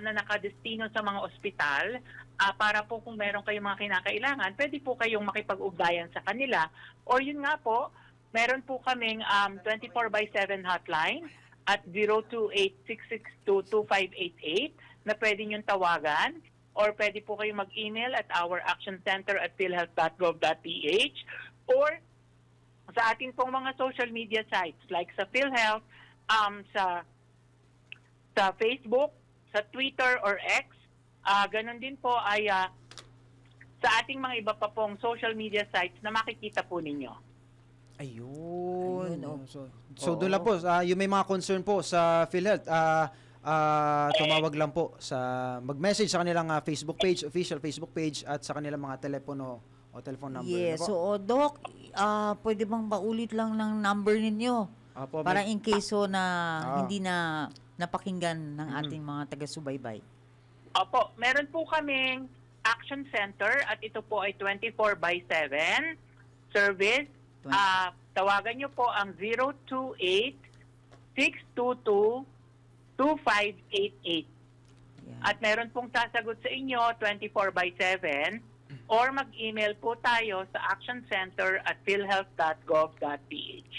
na nakadestino sa mga ospital para po kung meron kayong mga kinakailangan, pwede po kayong makipag-ugnayan sa kanila. Or yun nga po, meron po kaming 24/7 hotline at 028-662-2588 na pwede niyong tawagan. Or pwede po kayong mag-email at our action center at philhealth.gov.ph or sa ating pong mga social media sites like sa PhilHealth, sa sa Facebook, sa Twitter or X. Ganon din po ay sa ating mga iba pa pong social media sites na makikita po ninyo. Ayun. Ayun, So doon lang po, yung may mga concern po sa PhilHealth, tumawag lang po mag-message sa kanilang Facebook page, official Facebook page, at sa kanilang mga telepono o telephone number. Yes. Ano po? So, Doc, pwede bang paulit lang ng number ninyo? Apo, Para in case na Ah. hindi na napakinggan ng ating mga taga-subaybay. Opo, meron po kaming Action Center at ito po ay 24/7 service. Tawagan nyo po ang 028-622-2588. Yan. At meron pong sasagot sa inyo 24/7 or mag-email po tayo sa actioncenter@philhealth.gov.ph.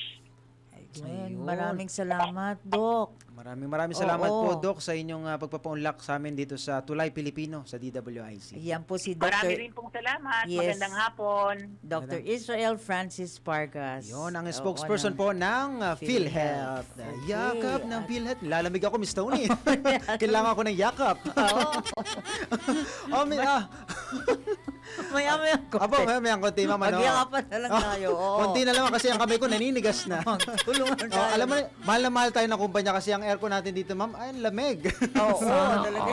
Ayun. Maraming salamat, Doc. Maraming salamat po, Oo. Doc, sa inyong pagpapaunlak sa amin dito sa Tulay Pilipino sa DWIC. Yan po si Marami Dr. rin pong salamat. Yes. Magandang hapon. Dr. Israel Francis Pargas. Yun, ang Oo, spokesperson po ng PhilHealth. Okay. Yakap ng PhilHealth. Lalamig ako, Miss Tony. Kailangan ko ng yakap. Oh, Maya-maya ko. Apo, may konti, ma'am. Ano? Magyakapan na lang tayo. Oo. Konti na lang kasi ang kamay ko naninigas na. Tulungan tayo. Oh, alam mo, mahal na mahal tayo ng kumpanya kasi ang aircon natin dito, ma'am, ay lamig. Oo, talaga.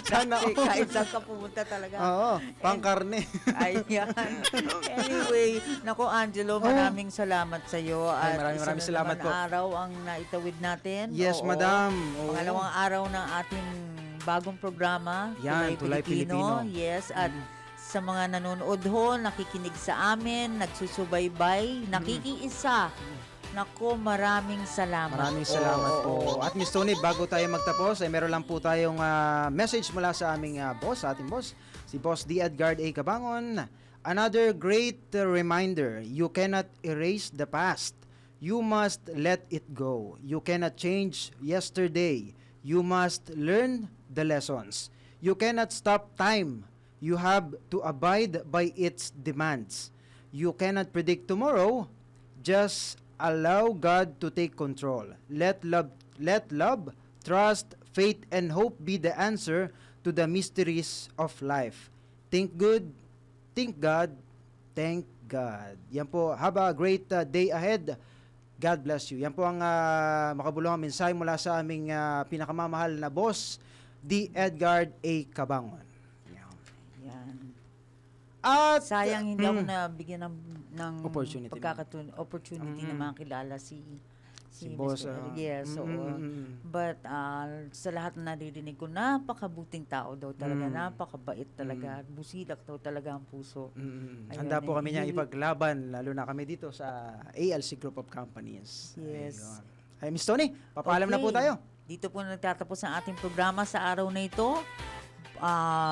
Sana all. Kahit saan ka pumunta talaga. Oo, pangkarne. Ayan. Anyway, nako Angelo, maraming salamat sa iyo. Ay, maraming salamat po. Araw ang naitawid natin. Yes, Oo. madam. Oo. Pangalawang araw ng ating bagong programa, Yan, Tulay Pilipino. Yes, at sa mga nanonood ho, nakikinig sa amin, nagsusubaybay, nakikiisa. Nako, maraming salamat. Maraming salamat po. At Miss Tony, bago tayo magtapos, ay meron lang po tayong message mula sa aming boss, sa ating boss, si Boss D. Edgard A. Cabangon. Another great reminder, you cannot erase the past. You must let it go. You cannot change yesterday. You must learn the lessons. You cannot stop time. You have to abide by its demands. You cannot predict tomorrow. Just allow God to take control. Let love, trust, faith, and hope be the answer to the mysteries of life. Think good, think God, thank God. Yan po, have a great day ahead. God bless you. Yan po ang makabuluhang mensahe mula sa aming pinakamamahal na boss, D. Edgard A. Cabangon. Yan. At Sayang hindi ako nabigyan ng Opportunity opportunity na makilala si boss. Mr. Yes, oo. But sa lahat na naririnig ko, napakabuting tao daw talaga, napakabait talaga, busilak daw talaga ang puso. Ayan, Handa po kami niya he- ipaglaban, lalo na kami dito sa ALC Group of Companies. Yes. Ayun. Ay, Miss Tony, papaalam na po Okay. tayo. Dito po nagtatapos ang ating programa sa araw na ito.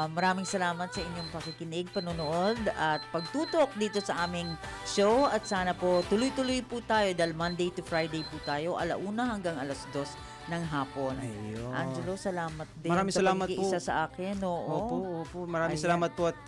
Maraming salamat sa inyong pakikinig, panonood at pagtutok dito sa aming show at sana po tuloy-tuloy po tayo dahil Monday to Friday po tayo 1:00 hanggang 2:00 ng hapon. Ayun. Angelo, salamat din Maraming sa salamat po. pag-iisa sa akin. Oo. Opo. Maraming Ayan. salamat po at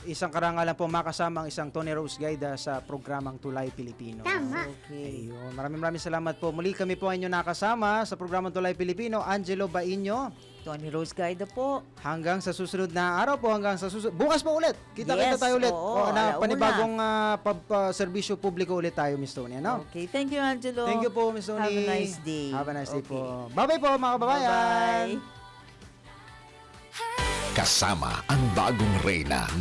isang karangalan po makasama ang isang Tony Rose Guide sa programang Tulay Pilipino. Okay. Ayun. Maraming salamat po. Muli kami po ang inyong nakasama sa programang Tulay Pilipino. Angelo Bainyo. Tony Rose Guide po. Hanggang sa susunod na araw po, hanggang sa susunod. Bukas po ulit. Kita-kita Yes, tayo ulit. oo, Na alauna. panibagong serbisyo publiko ulit tayo, Miss Tony. Ano? Okay. Thank you, Angelo. Thank you po, Miss Tony. Have a nice day. Have a nice day Okay. po. Bye-bye po, mga kababayan. Bye-bye. Kasama ang bagong reyna na